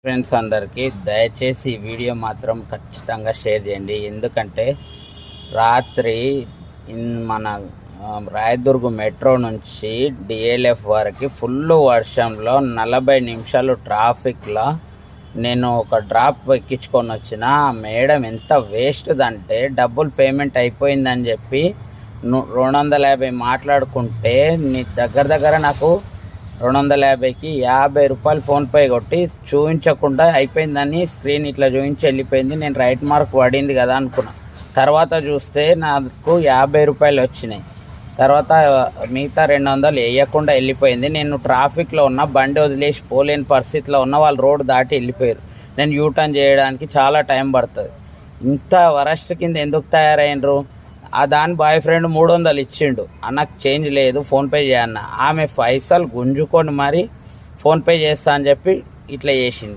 Friends అందరికీ దయచేసి ఈ వీడియో మాత్రం ఖచ్చితంగా షేర్ చేయండి. ఎందుకంటే రాత్రి మన రాయదుర్గ్ మెట్రో నుంచి డిఎల్ఎఫ్ వరకు ఫుల్ వర్షంలో 40 నిమిషాలు ట్రాఫిక్లో నేను ఒక డ్రాప్ ఎక్కించుకొని వచ్చిన. మేడం ఎంత వేస్ట్దంటే డబ్బులు పేమెంట్ అయిపోయిందని చెప్పి 250 మాట్లాడుకుంటే నీ దగ్గర నాకు 250కి 50 రూపాయలు ఫోన్పే కొట్టి చూపించకుండా అయిపోయిందని స్క్రీన్ ఇట్లా చూపించి వెళ్ళిపోయింది. నేను రైట్ మార్క్ పడింది కదా అనుకున్నా. తర్వాత చూస్తే నాకు 50 రూపాయలు వచ్చినాయి. తర్వాత మిగతా 200 వేయకుండా వెళ్ళిపోయింది. నేను ట్రాఫిక్లో ఉన్న బండి వదిలేసి పోలేని పరిస్థితిలో ఉన్న వాళ్ళు రోడ్డు దాటి వెళ్ళిపోయారు. నేను యూటర్న్ చేయడానికి చాలా టైం పడుతుంది. ఇంత వరస్ట్ కింద ఎందుకు తయారైనరు? దాని బాయ్ ఫ్రెండ్ 300 ఇచ్చిండు, నాకు చేంజ్ లేదు ఫోన్పే చేయన్న. ఆమె పైసలు గుంజుకొని మరి ఫోన్పే చేస్తా అని చెప్పి ఇట్లా చేసింది.